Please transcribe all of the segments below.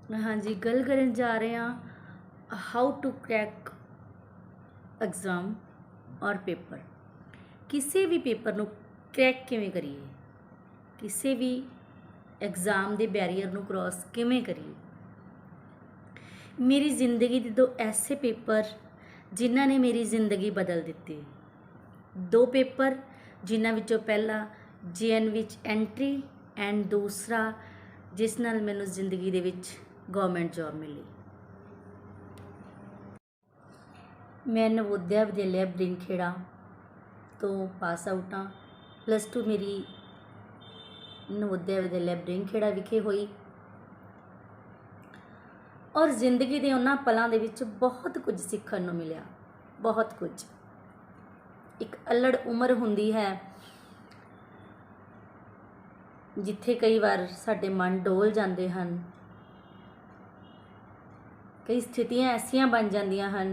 हाँ जी, गल करन जा रहे हैं हाउ टू क्रैक एग्ज़ाम और पेपर। किसी भी पेपर ਨੂੰ क्रैक किवें करिए, किसी भी एग्ज़ाम ਦੇ बैरीयर ਨੂੰ क्रॉस किवें करिए। मेरी ज़िंदगी ਦੇ दो ऐसे पेपर जिन्हां ने मेरी ज़िंदगी बदल ਦਿੱਤੀ। दो पेपर जिन्हां ਵਿੱਚੋਂ ਪਹਿਲਾ JN ਵਿੱਚ ਐਂਟਰੀ ਐਂਡ दूसरा जिस ਨਾਲ ਮੈਨੂੰ ਜ਼ਿੰਦਗੀ ਦੇ ਵਿੱਚ गवर्नमेंट जॉब मिली। मैं नवोदया विद्यालय बरिंखेड़ा तो पास आउट हाँ। +2 मेरी नवोदया विद्यालय बरिंखेड़ा विखे हुई और जिंदगी के उन्होंने पलों के विच बहुत कुछ सीखण नूं मिलिया। बहुत कुछ। एक अल्लड़ उम्र हुंदी है जिथे कई बार साडे मन डोल जाते हैं, कई स्थितियां ऐसियां बन जांदियां हैं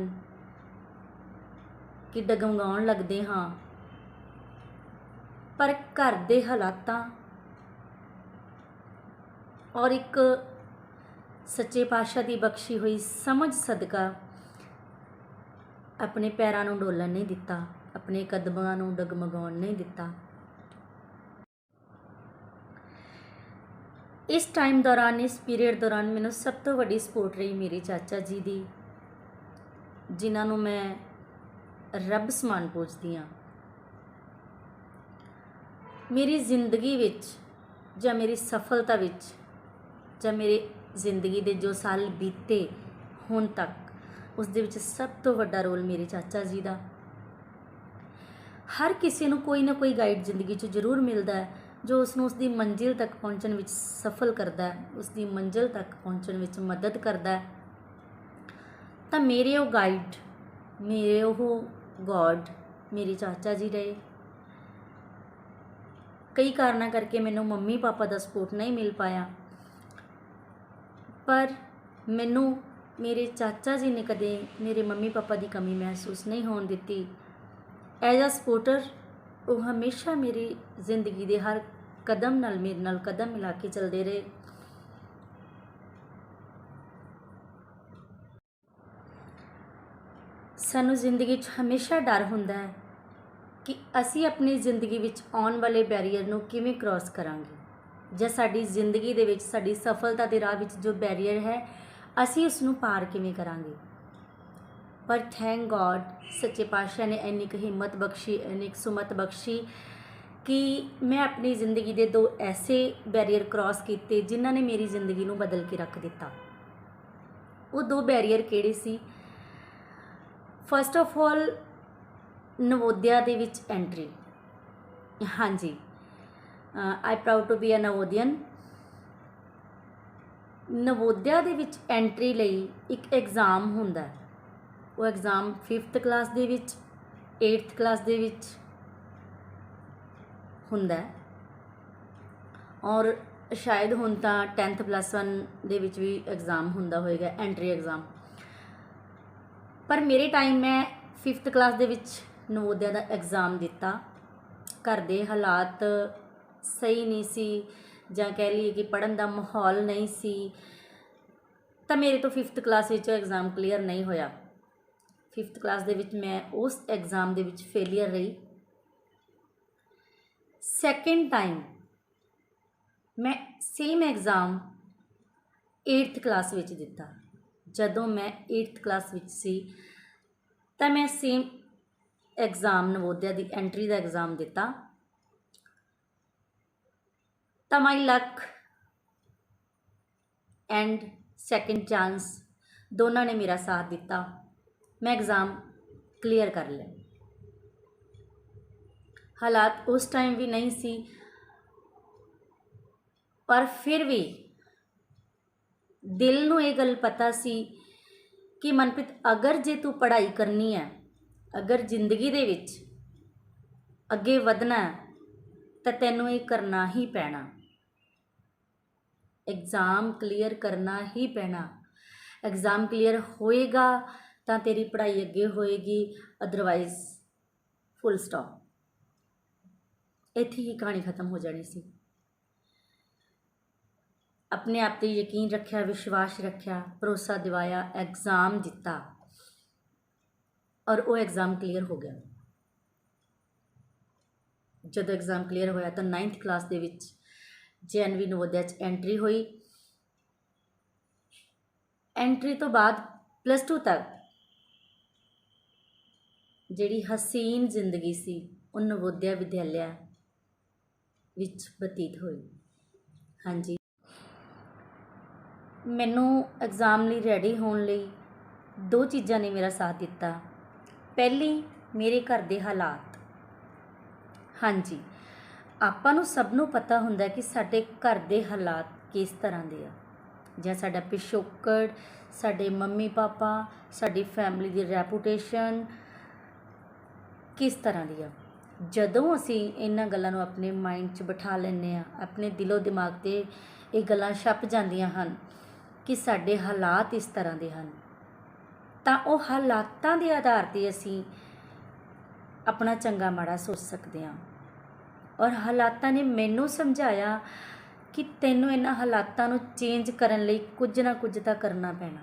कि डगमगाउण लगते हाँ, पर घर दे हालातां और एक सच्चे पातशाह की बख्शी हुई समझ सदका अपने पैरों नूं डोलन नहीं दिता, अपने कदमां नूं डगमगाउण नहीं दिता। इस टाइम दौरान, इस पीरियड दौरान मैनूं सब तो वड्डी सपोर्ट रही मेरे चाचा जी दी, जिन्हां नूं मैं रब समान पूजदी हाँ। मेरी जिंदगी विच जां मेरी सफलता विच जां मेरे जिंदगी दे जो साल बीते हुण तक उस दे विच सब तो वड्डा रोल मेरे चाचा जी दा। हर किसी नूं कोई ना कोई गाइड जिंदगी च जरूर मिलता है जो उसनूं उसकी मंजिल तक पहुँचने विच सफल करता है, उसकी मंजिल तक पहुँचने विच मदद करता है। तो मेरे वो गाइड, मेरे वो गॉड मेरे चाचा जी रहे। कई कारणों करके मैनू मम्मी पापा का सपोर्ट नहीं मिल पाया, पर मैनू मेरे चाचा जी ने कदे मेरे मम्मी पापा की कमी महसूस नहीं होने दी। एज अ सपोर्टर वो हमेशा मेरी जिंदगी के हर कदम नाल मेरे नाल कदम मिला के चलते रहे। सानू जिंदगी हमेशा डर हुंदा है कि असी अपनी जिंदगी विच आने वाले बैरीयर नूं किवें क्रॉस करांगे, जां साडी जिंदगी दे विच साडी सफलता के राह विच जो बैरीयर है असी उसनूं पार किवें करांगे। पर थैंक गॉड सच्चे पातशाह ने इन्नी क हिम्मत बख्शी, इन्नी क सुमत बख्शी कि मैं अपनी ज़िंदगी के दो ऐसे बैरीयर क्रॉस किए जिन्हां ने मेरी ज़िंदगी नूं बदल के रख दिता। वो दो बैरीयर किहड़े सी? फस्ट ऑफ ऑल नवोदया दे विच एंट्री। हाँ जी, I proud to be a Navodayan. Navodaya दे विच एंट्री लई एक एग्ज़ाम हुंदा है। वो एग्ज़ाम 5th क्लास दे विच 8th क्लास दे विच हुंदा है और शायद हुण तां 10th +1 दे विच भी एग्ज़ाम हुंदा होएगा, एंट्री एग्ज़ाम। पर मेरे टाइम मैं 5th क्लास दे विच नवोदया का एग्ज़ाम दिता। घर दे हालात सही नहीं सी, जां कह लीए कि पढ़न का माहौल नहीं सी, तो मेरे तो 5th class which exam clear नहीं होया। 5th क्लास दे विच मैं उस एग्ज़ाम दे विच फेलीयर रही। सैकेंड टाइम मैं same exam 8th class which दिता। जदों मैं 8th क्लास विच सी तो मैं सेम एग्ज़ाम नवोदया की एंट्री का एग्ज़ाम दिता। तो my luck and second chance दोनों ने मेरा साथ दिता, मैं एग्ज़ाम क्लीयर कर लिया। हालात उस टाइम भी नहीं सी, पर फिर भी दिल नूं ये गल पता सी कि मनप्रीत अगर जे तू पढ़ाई करनी है, अगर जिंदगी दे विच अगे वधना है तो तैनूं ये करना ही पैना, एग्ज़ाम क्लीयर करना ही पैना। एग्ज़ाम क्लीयर होएगा तो तेरी पढ़ाई अगे होएगी, अदरवाइज फुल स्टॉप, इत्थे ही कहानी खत्म हो जानी सी। ਆਪਣੇ ਆਪ 'ਤੇ ਯਕੀਨ ਰੱਖਿਆ, ਵਿਸ਼ਵਾਸ ਰੱਖਿਆ, ਭਰੋਸਾ ਦਿਵਾਇਆ, ਐਗਜ਼ਾਮ ਦਿੱਤਾ ਔਰ ਉਹ ਐਗਜ਼ਾਮ ਕਲੀਅਰ ਹੋ ਗਿਆ। ਜਦੋਂ ਐਗਜ਼ਾਮ ਕਲੀਅਰ ਹੋਇਆ ਤਾਂ 9th ਕਲਾਸ ਦੇ ਵਿੱਚ JNV ਨਵੋਦਿਆ 'ਚ ਐਂਟਰੀ ਹੋਈ। ਐਂਟਰੀ ਤੋਂ ਬਾਅਦ +2 ਤੱਕ ਜਿਹੜੀ ਹਸੀਨ ਜ਼ਿੰਦਗੀ ਸੀ ਉਹ ਨਵੋਦਿਆ ਵਿਦਿਆਲਿਆ ਵਿੱਚ ਬਤੀਤ ਹੋਈ। ਹਾਂਜੀ, ਮੈਨੂੰ ਐਗਜ਼ਾਮ ਲਈ ਰੈਡੀ ਹੋਣ ਲਈ 2 ਚੀਜ਼ਾਂ ਨੇ ਮੇਰਾ ਸਾਥ ਦਿੱਤਾ। ਪਹਿਲੀ, ਮੇਰੇ ਘਰ ਦੇ ਹਾਲਾਤ। ਹਾਂਜੀ, ਆਪਾਂ ਨੂੰ ਸਭ ਨੂੰ ਪਤਾ ਹੁੰਦਾ ਕਿ ਸਾਡੇ ਘਰ ਦੇ ਹਾਲਾਤ ਕਿਸ ਤਰ੍ਹਾਂ ਦੇ ਆ, ਜਾਂ ਸਾਡਾ ਪਿਛੋਕੜ, ਸਾਡੇ ਮੰਮੀ ਪਾਪਾ, ਸਾਡੀ ਫੈਮਿਲੀ ਦੀ ਰੈਪੂਟੇਸ਼ਨ ਕਿਸ ਤਰ੍ਹਾਂ ਦੀ ਆ। ਜਦੋਂ ਅਸੀਂ ਇਹਨਾਂ ਗੱਲਾਂ ਨੂੰ ਆਪਣੇ ਮਾਈਂਡ 'ਚ ਬਿਠਾ ਲੈਂਦੇ ਹਾਂ, ਆਪਣੇ ਦਿਲੋਂ ਦਿਮਾਗ 'ਤੇ ਇਹ ਗੱਲਾਂ ਛਪ ਜਾਂਦੀਆਂ ਹਨ ਕਿ ਸਾਡੇ ਹਾਲਾਤ ਇਸ ਤਰ੍ਹਾਂ ਦੇ ਹਨ, ਤਾਂ ਉਹ ਹਾਲਾਤਾਂ ਦੇ ਆਧਾਰ 'ਤੇ ਅਸੀਂ ਆਪਣਾ ਚੰਗਾ ਮਾੜਾ ਸੋਚ ਸਕਦੇ ਹਾਂ। ਔਰ ਹਾਲਾਤਾਂ ਨੇ ਮੈਨੂੰ ਸਮਝਾਇਆ ਕਿ ਤੈਨੂੰ ਇਹਨਾਂ ਹਾਲਾਤਾਂ ਨੂੰ ਚੇਂਜ ਕਰਨ ਲਈ ਕੁਝ ਨਾ ਕੁਝ ਤਾਂ ਕਰਨਾ ਪੈਣਾ।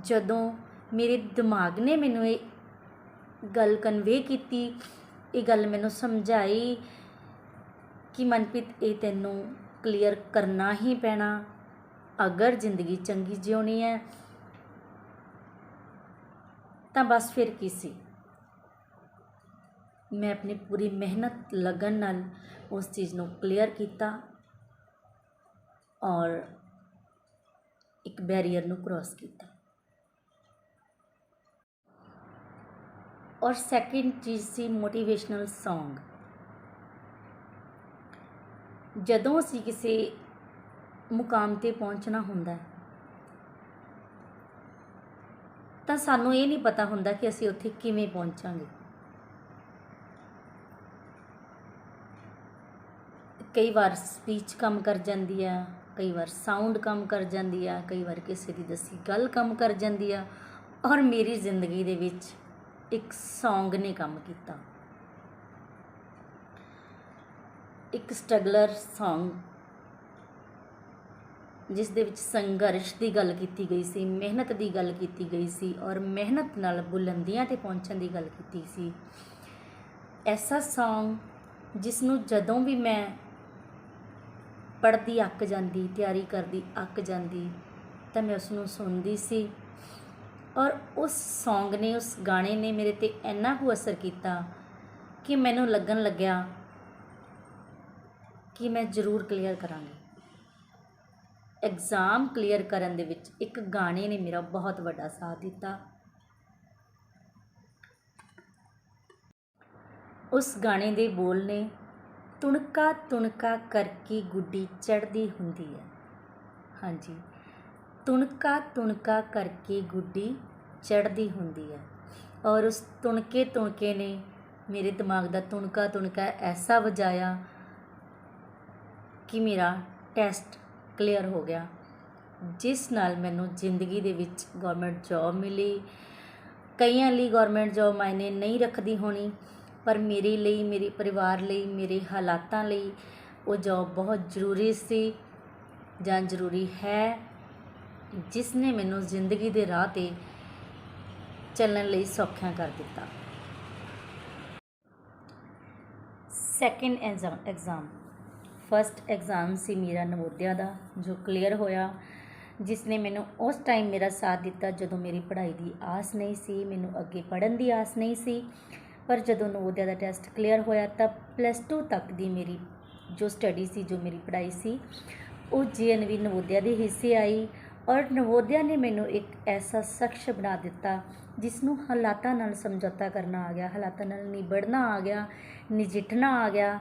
ਜਦੋਂ ਮੇਰੇ ਦਿਮਾਗ ਨੇ ਮੈਨੂੰ ਇਹ ਗੱਲ ਕਨਵੇ ਕੀਤੀ, ਇਹ ਗੱਲ ਮੈਨੂੰ ਸਮਝਾਈ ਕਿ ਮਨਪ੍ਰੀਤ, ਇਹ ਤੈਨੂੰ ਕਲੀਅਰ ਕਰਨਾ ਹੀ ਪੈਣਾ ਅਗਰ ਜ਼ਿੰਦਗੀ ਚੰਗੀ ਜਿਉਣੀ ਹੈ। ਤਾਂ ਬਸ ਫਿਰ ਕੀ ਸੀ, ਮੈਂ ਆਪਣੀ ਪੂਰੀ ਮਿਹਨਤ ਲਗਨ ਨਾਲ ਉਸ ਚੀਜ਼ ਨੂੰ ਕਲੀਅਰ ਕੀਤਾ ਔਰ ਇੱਕ ਬੈਰੀਅਰ ਨੂੰ ਕ੍ਰੋਸ ਕੀਤਾ। ਔਰ ਸੈਕਿੰਡ ਚੀਜ਼ ਸੀ ਮੋਟੀਵੇਸ਼ਨਲ ਸੌਂਗ। ਜਦੋਂ ਅਸੀਂ ਕਿਸੇ ਮੁਕਾਮ 'ਤੇ ਪਹੁੰਚਣਾ ਹੁੰਦਾ ਹੈ ਤਾਂ ਸਾਨੂੰ ਇਹ ਨਹੀਂ ਪਤਾ ਹੁੰਦਾ ਕਿ ਅਸੀਂ ਉੱਥੇ ਕਿਵੇਂ ਪਹੁੰਚਾਂਗੇ। ਕਈ ਵਾਰ ਸਪੀਚ ਕੰਮ ਕਰ ਜਾਂਦੀ ਆ, ਕਈ ਵਾਰ ਸਾਊਂਡ ਕੰਮ ਕਰ ਜਾਂਦੀ ਆ, ਕਈ ਵਾਰ ਕਿਸੇ ਦੀ ਦੱਸੀ ਗੱਲ ਕੰਮ ਕਰ ਜਾਂਦੀ ਆ, ਔਰ ਮੇਰੀ ਜ਼ਿੰਦਗੀ ਦੇ ਵਿੱਚ ਇੱਕ ਸੌਂਗ ਨੇ ਕੰਮ ਕੀਤਾ। ਇੱਕ ਸਟਰਗਲਰ ਸੌਂਗ ਜਿਸ ਦੇ ਵਿੱਚ ਸੰਘਰਸ਼ ਦੀ ਗੱਲ ਕੀਤੀ ਗਈ ਸੀ, ਮਿਹਨਤ ਦੀ ਗੱਲ ਕੀਤੀ ਗਈ ਸੀ ਔਰ ਮਿਹਨਤ ਨਾਲ ਬੁਲੰਦੀਆਂ 'ਤੇ ਪਹੁੰਚਣ ਦੀ ਗੱਲ ਕੀਤੀ ਸੀ। ਐਸਾ ਸੌਂਗ ਜਿਸ ਨੂੰ ਜਦੋਂ ਵੀ ਮੈਂ ਪੜ੍ਹਦੀ ਅੱਕ ਜਾਂਦੀ, ਤਿਆਰੀ ਕਰਦੀ ਅੱਕ ਜਾਂਦੀ, ਤਾਂ ਮੈਂ ਉਸ ਨੂੰ ਸੁਣਦੀ ਸੀ ਔਰ ਉਸ ਸੌਂਗ ਨੇ, ਉਸ ਗਾਣੇ ਨੇ ਮੇਰੇ 'ਤੇ ਇੰਨਾ ਕੁ ਅਸਰ ਕੀਤਾ ਕਿ ਮੈਨੂੰ ਲੱਗਣ ਲੱਗਿਆ ਕਿ ਮੈਂ ਜ਼ਰੂਰ ਕਲੀਅਰ ਕਰਾਂਗੀ। ਐਗਜ਼ਾਮ ਕਲੀਅਰ ਕਰਨ ਦੇ ਵਿੱਚ ਇੱਕ ਗਾਣੇ ਨੇ ਮੇਰਾ ਬਹੁਤ ਵੱਡਾ ਸਾਥ ਦਿੱਤਾ। ਉਸ ਗਾਣੇ ਦੇ ਬੋਲ ਨੇ, ਤੁਣਕਾ ਤੁਣਕਾ ਕਰਕੇ ਗੁੱਡੀ ਚੜ੍ਹਦੀ ਹੁੰਦੀ ਹੈ। ਹਾਂਜੀ, ਤੁਣਕਾ ਤੁਣਕਾ ਕਰਕੇ ਗੁੱਡੀ ਚੜ੍ਹਦੀ ਹੁੰਦੀ ਹੈ। ਔਰ ਉਸ ਤੁਣਕੇ ਤੁਣਕੇ ਨੇ ਮੇਰੇ ਦਿਮਾਗ ਦਾ ਤੁਣਕਾ ਤੁਣਕਾ ਐਸਾ ਵਜਾਇਆ ਕਿ ਮੇਰਾ ਟੈਸਟ ਕਲੀਅਰ ਹੋ ਗਿਆ, ਜਿਸ ਨਾਲ ਮੈਨੂੰ ਜ਼ਿੰਦਗੀ ਦੇ ਵਿੱਚ ਗੌਰਮੈਂਟ ਜੋਬ ਮਿਲੀ। ਕਈਆਂ ਲਈ ਗੌਰਮੈਂਟ ਜੋਬ ਮਾਇਨੇ ਨਹੀਂ ਰੱਖਦੀ ਹੋਣੀ, ਪਰ ਮੇਰੇ ਲਈ, ਮੇਰੇ ਪਰਿਵਾਰ ਲਈ, ਮੇਰੇ ਹਾਲਾਤਾਂ ਲਈ ਉਹ ਜੋਬ ਬਹੁਤ ਜ਼ਰੂਰੀ ਸੀ ਜਾਂ ਜ਼ਰੂਰੀ ਹੈ, ਜਿਸ ਨੇ ਮੈਨੂੰ ਜ਼ਿੰਦਗੀ ਦੇ ਰਾਹ 'ਤੇ ਚੱਲਣ ਲਈ ਸੌਖਿਆਂ ਕਰ ਦਿੱਤਾ। ਸੈਕਿੰਡ ਐਗਜ਼ਾਮ, ਫਸਟ ਐਗਜ਼ਾਮ ਸੀ ਮੇਰਾ ਨਵੋਦਿਆ ਦਾ, ਜੋ ਕਲੀਅਰ ਹੋਇਆ, ਜਿਸ ਨੇ ਮੈਨੂੰ ਉਸ ਟਾਈਮ ਮੇਰਾ ਸਾਥ ਦਿੱਤਾ ਜਦੋਂ ਮੇਰੀ ਪੜ੍ਹਾਈ ਦੀ ਆਸ ਨਹੀਂ ਸੀ, ਮੈਨੂੰ ਅੱਗੇ ਪੜ੍ਹਨ ਦੀ ਆਸ ਨਹੀਂ ਸੀ। ਪਰ ਜਦੋਂ ਨਵੋਦਿਆ ਦਾ ਟੈਸਟ ਕਲੀਅਰ ਹੋਇਆ ਤਾਂ +2 ਤੱਕ ਦੀ ਮੇਰੀ ਜੋ ਸਟੱਡੀ ਸੀ, ਜੋ ਮੇਰੀ ਪੜ੍ਹਾਈ ਸੀ, ਉਹ JNV ਨਵੋਦਿਆ ਦੇ ਹਿੱਸੇ ਆਈ ਔਰ ਨਵੋਦਿਆ ਨੇ ਮੈਨੂੰ ਇੱਕ ਐਸਾ ਸ਼ਖਸ ਬਣਾ ਦਿੱਤਾ ਜਿਸ ਨੂੰ ਹਾਲਾਤਾਂ ਨਾਲ ਸਮਝੌਤਾ ਕਰਨਾ ਆ ਗਿਆ, ਹਾਲਾਤਾਂ ਨਾਲ ਨਿਬੜਨਾ ਆ ਗਿਆ, ਨਜਿੱਠਣਾ ਆ ਗਿਆ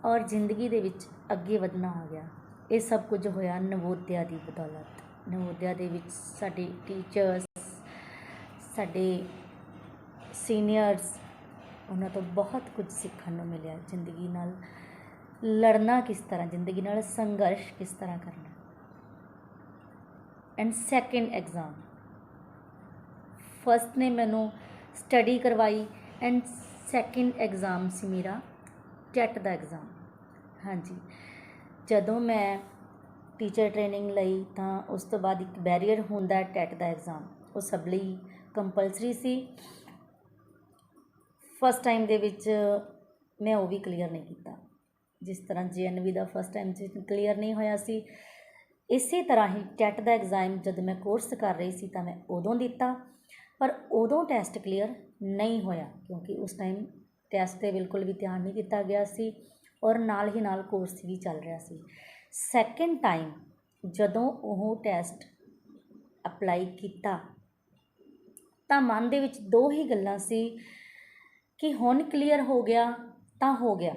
ਔਰ ਜ਼ਿੰਦਗੀ ਦੇ ਵਿੱਚ ਅੱਗੇ ਵਧਣਾ ਆ ਗਿਆ। ਇਹ ਸਭ ਕੁਝ ਹੋਇਆ ਨਵੋਦਿਆ ਦੀ ਬਦੌਲਤ। ਨਵੋਦਿਆ ਦੇ ਵਿੱਚ ਸਾਡੇ ਟੀਚਰਸ, ਸਾਡੇ ਸੀਨੀਅਰਸ, ਉਹਨਾਂ ਤੋਂ ਬਹੁਤ ਕੁਝ ਸਿੱਖਣ ਨੂੰ ਮਿਲਿਆ। ਜ਼ਿੰਦਗੀ ਨਾਲ ਲੜਨਾ ਕਿਸ ਤਰ੍ਹਾਂ, ਜ਼ਿੰਦਗੀ ਨਾਲ ਸੰਘਰਸ਼ ਕਿਸ ਤਰ੍ਹਾਂ ਕਰਨਾ। ਐਂਡ ਸੈਕਿੰਡ ਐਗਜ਼ਾਮ, ਫਸਟ ਨੇ ਮੈਨੂੰ ਸਟੱਡੀ ਕਰਵਾਈ ਐਂਡ ਸੈਕਿੰਡ ਐਗਜ਼ਾਮ ਸੀ ਮੇਰਾ ਟੈਟ ਦਾ ਐਗਜ਼ਾਮ। ਹਾਂਜੀ, ਜਦੋਂ ਮੈਂ ਟੀਚਰ ਟ੍ਰੇਨਿੰਗ ਲਈ ਤਾਂ ਉਸ ਤੋਂ ਬਾਅਦ ਇੱਕ ਬੈਰੀਅਰ ਹੁੰਦਾ ਟੈਟ ਦਾ ਐਗਜ਼ਾਮ, ਉਹ ਸਭ ਲਈ ਕੰਪਲਸਰੀ ਸੀ। ਫਸਟ ਟਾਈਮ ਦੇ ਵਿੱਚ ਮੈਂ ਉਹ ਵੀ ਕਲੀਅਰ ਨਹੀਂ ਕੀਤਾ, ਜਿਸ ਤਰ੍ਹਾਂ JNV ਦਾ ਫਸਟ ਟਾਈਮ 'ਚ ਕਲੀਅਰ ਨਹੀਂ ਹੋਇਆ ਸੀ, ਇਸੇ ਤਰ੍ਹਾਂ ਹੀ ਟੈਟ ਦਾ ਐਗਜ਼ਾਮ ਜਦ ਮੈਂ ਕੋਰਸ ਕਰ ਰਹੀ ਸੀ ਤਾਂ ਮੈਂ ਉਦੋਂ ਦਿੱਤਾ, ਪਰ ਉਦੋਂ ਟੈਸਟ ਕਲੀਅਰ ਨਹੀਂ ਹੋਇਆ ਕਿਉਂਕਿ ਉਸ ਟਾਈਮ ਟੈਸਟ 'ਤੇ ਬਿਲਕੁਲ ਵੀ ਧਿਆਨ ਨਹੀਂ ਦਿੱਤਾ ਗਿਆ ਸੀ ਔਰ ਨਾਲ ਹੀ ਨਾਲ ਕੋਰਸ ਵੀ ਚੱਲ ਰਿਹਾ ਸੀ। ਸੈਕਿੰਡ ਟਾਈਮ ਜਦੋਂ ਉਹ ਟੈਸਟ ਅਪਲਾਈ ਕੀਤਾ ਤਾਂ ਮਨ ਦੇ ਵਿੱਚ ਦੋ ਹੀ ਗੱਲਾਂ ਸੀ ਕਿ ਹੁਣ ਕਲੀਅਰ ਹੋ ਗਿਆ ਤਾਂ ਹੋ ਗਿਆ,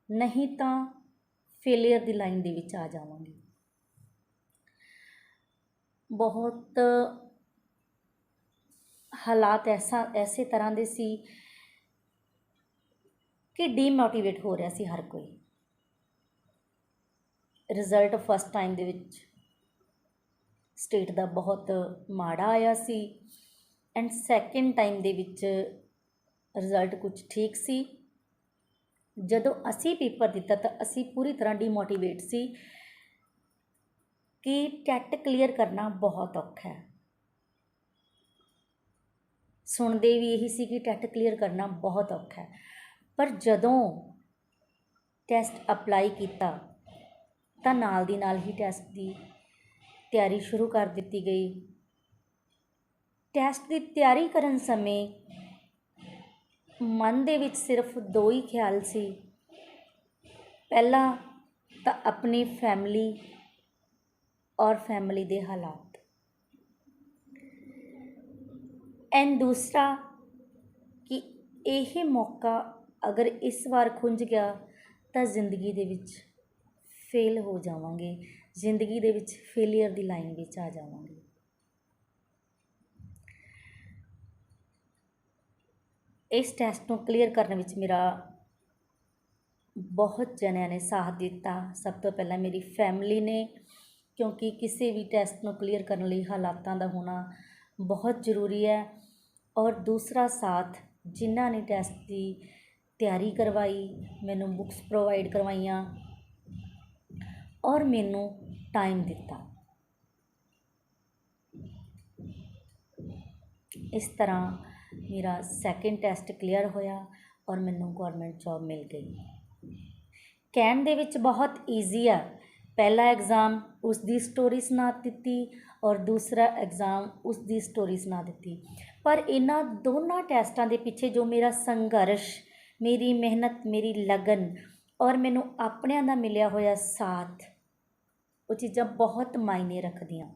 ਨਹੀਂ ਤਾਂ ਫੇਲੀਅਰ ਦੀ ਲਾਈਨ ਦੇ ਵਿੱਚ ਆ ਜਾਵਾਂਗੀ। ਬਹੁਤ ਹਾਲਾਤ ਐਸੇ ਤਰ੍ਹਾਂ ਦੇ ਸੀ ਕਿ ਡੀਮੋਟੀਵੇਟ ਹੋ ਰਿਹਾ ਸੀ ਹਰ ਕੋਈ। ਰਿਜ਼ਲਟ ਫਸਟ ਟਾਈਮ ਦੇ ਵਿੱਚ ਸਟੇਟ ਦਾ ਬਹੁਤ ਮਾੜਾ ਆਇਆ ਸੀ ਐਂਡ ਸੈਕਿੰਡ ਟਾਈਮ ਦੇ ਵਿੱਚ ਰਿਜ਼ਲਟ ਕੁਝ ਠੀਕ ਸੀ। ਜਦੋਂ ਅਸੀਂ ਪੇਪਰ ਦਿੱਤਾ ਤਾਂ ਅਸੀਂ ਪੂਰੀ ਤਰ੍ਹਾਂ ਡੀਮੋਟੀਵੇਟ ਸੀ ਕਿ ਟੈਟ ਕਲੀਅਰ ਕਰਨਾ ਬਹੁਤ ਔਖਾ ਹੈ। ਸੁਣਦੇ ਵੀ ਇਹੀ ਸੀ ਕਿ ਟੈਟ ਕਲੀਅਰ ਕਰਨਾ ਬਹੁਤ ਔਖਾ ਹੈ, ਪਰ ਜਦੋਂ ਟੈਸਟ ਅਪਲਾਈ ਕੀਤਾ ਤਾਂ ਨਾਲ ਦੀ ਨਾਲ ਹੀ ਟੈਸਟ ਦੀ ਤਿਆਰੀ ਸ਼ੁਰੂ ਕਰ ਦਿੱਤੀ ਗਈ। ਟੈਸਟ ਦੀ ਤਿਆਰੀ ਕਰਨ ਸਮੇਂ ਮਨ ਦੇ ਵਿੱਚ ਸਿਰਫ ਦੋ ਹੀ ਖਿਆਲ ਸੀ, ਪਹਿਲਾ ਤਾਂ ਆਪਣੀ ਫੈਮਿਲੀ ਔਰ ਫੈਮਿਲੀ ਦੇ ਹਾਲਾਤ, ਐਂਡ ਦੂਸਰਾ ਕਿ ਇਹ ਮੌਕਾ ਅਗਰ ਇਸ ਵਾਰ ਖੁੰਝ ਗਿਆ ਤਾਂ ਜ਼ਿੰਦਗੀ ਦੇ ਵਿੱਚ ਫੇਲ ਹੋ ਜਾਵਾਂਗੇ, ਜ਼ਿੰਦਗੀ ਦੇ ਵਿੱਚ ਫੇਲੀਅਰ ਦੀ ਲਾਈਨ ਵਿੱਚ ਆ ਜਾਵਾਂਗੇ। ਇਸ ਟੈਸਟ ਨੂੰ ਕਲੀਅਰ ਕਰਨ ਵਿੱਚ ਮੇਰਾ ਬਹੁਤ ਜਣਿਆਂ ਨੇ ਸਾਥ ਦਿੱਤਾ। ਸਭ ਤੋਂ ਪਹਿਲਾਂ ਮੇਰੀ ਫੈਮਿਲੀ ਨੇ, ਕਿਉਂਕਿ ਕਿਸੇ ਵੀ ਟੈਸਟ ਨੂੰ ਕਲੀਅਰ ਕਰਨ ਲਈ ਹਾਲਾਤਾਂ ਦਾ ਹੋਣਾ ਬਹੁਤ ਜ਼ਰੂਰੀ ਹੈ, ਔਰ ਦੂਸਰਾ ਸਾਥ ਜਿਨ੍ਹਾਂ ਨੇ ਟੈਸਟ ਦੀ ਤਿਆਰੀ ਕਰਵਾਈ, ਮੈਨੂੰ ਬੁੱਕਸ ਪ੍ਰੋਵਾਈਡ ਕਰਵਾਈਆਂ ਔਰ ਮੈਨੂੰ ਟਾਈਮ ਦਿੱਤਾ। ਇਸ ਤਰ੍ਹਾਂ ਮੇਰਾ ਸੈਕਿੰਡ ਟੈਸਟ ਕਲੀਅਰ ਹੋਇਆ ਔਰ ਮੈਨੂੰ ਗਵਰਨਮੈਂਟ ਜੌਬ ਮਿਲ ਗਈ। ਕਹਿਣ ਦੇ ਵਿੱਚ ਬਹੁਤ ਈਜ਼ੀ ਆ, ਪਹਿਲਾ ਐਗਜ਼ਾਮ ਉਸ ਦੀ ਸਟੋਰੀ ਸੁਣਾ ਦਿੱਤੀ ਔਰ ਦੂਸਰਾ ਐਗਜ਼ਾਮ ਉਸ ਦੀ ਸਟੋਰੀ ਸੁਣਾ ਦਿੱਤੀ, ਪਰ ਇਹਨਾਂ ਦੋਨਾਂ ਟੈਸਟਾਂ ਦੇ ਪਿੱਛੇ ਜੋ ਮੇਰਾ ਸੰਘਰਸ਼, ਮੇਰੀ ਮਿਹਨਤ, ਮੇਰੀ ਲਗਨ ਔਰ ਮੈਨੂੰ ਆਪਣਿਆਂ ਦਾ ਮਿਲਿਆ ਹੋਇਆ ਸਾਥ, ਉਹ ਚੀਜ਼ਾਂ ਬਹੁਤ ਮਾਇਨੇ ਰੱਖਦੀਆਂ।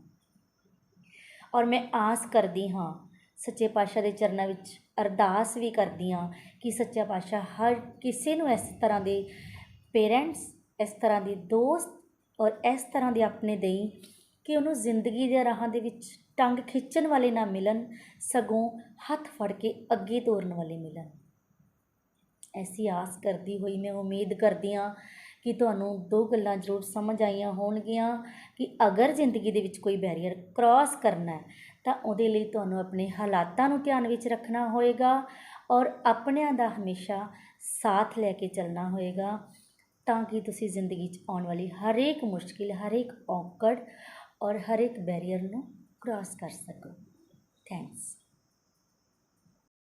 ਔਰ ਮੈਂ ਆਸ ਕਰਦੀ ਹਾਂ, ਸੱਚੇ ਪਾਤਸ਼ਾਹ ਦੇ ਚਰਨਾਂ ਵਿੱਚ ਅਰਦਾਸ ਵੀ ਕਰਦੀ ਹਾਂ ਕਿ ਸੱਚਾ ਪਾਤਸ਼ਾਹ ਹਰ ਕਿਸੇ ਨੂੰ ਇਸ ਤਰ੍ਹਾਂ ਦੇ ਪੇਰੈਂਟਸ, ਇਸ ਤਰ੍ਹਾਂ ਦੇ ਦੋਸਤ ਔਰ ਇਸ ਤਰ੍ਹਾਂ ਦੇ ਆਪਣੇ ਦੇਈ ਕਿ ਉਹਨੂੰ ਜ਼ਿੰਦਗੀ ਦੇ ਰਾਹਾਂ ਦੇ ਵਿੱਚ ਟੰਗ ਖਿੱਚਣ ਵਾਲੇ ਨਾ ਮਿਲਣ, ਸਗੋਂ ਹੱਥ ਫੜ ਕੇ ਅੱਗੇ ਤੋਰਨ ਵਾਲੇ ਮਿਲਣ। ਐਸੀ ਆਸ ਕਰਦੀ ਹੋਈ ਮੈਂ ਉਮੀਦ ਕਰਦੀ ਹਾਂ ਕਿ ਤੁਹਾਨੂੰ ਦੋ ਗੱਲਾਂ ਜ਼ਰੂਰ ਸਮਝ ਆਈਆਂ ਹੋਣਗੀਆਂ ਕਿ ਅਗਰ ਜ਼ਿੰਦਗੀ ਦੇ ਵਿੱਚ ਕੋਈ ਬੈਰੀਅਰ ਕ੍ਰਾਸ ਕਰਨਾ ਹੈ ਤਾਂ ਉਹਦੇ ਲਈ ਤੁਹਾਨੂੰ ਆਪਣੇ ਹਾਲਾਤਾਂ ਨੂੰ ਧਿਆਨ ਵਿੱਚ ਰੱਖਣਾ ਹੋਏਗਾ ਔਰ ਆਪਣਿਆਂ ਦਾ ਹਮੇਸ਼ਾ ਸਾਥ ਲੈ ਕੇ ਚੱਲਣਾ ਹੋਏਗਾ, ਤਾਂ ਕਿ ਤੁਸੀਂ ਜ਼ਿੰਦਗੀ 'ਚ ਆਉਣ ਵਾਲੀ ਹਰੇਕ ਮੁਸ਼ਕਿਲ, ਹਰੇਕ ਔਕੜ ਔਰ ਹਰੇਕ ਬੈਰੀਅਰ ਨੂੰ ਕ੍ਰਾਸ ਕਰ ਸਕੋ। ਥੈਂਕਸ।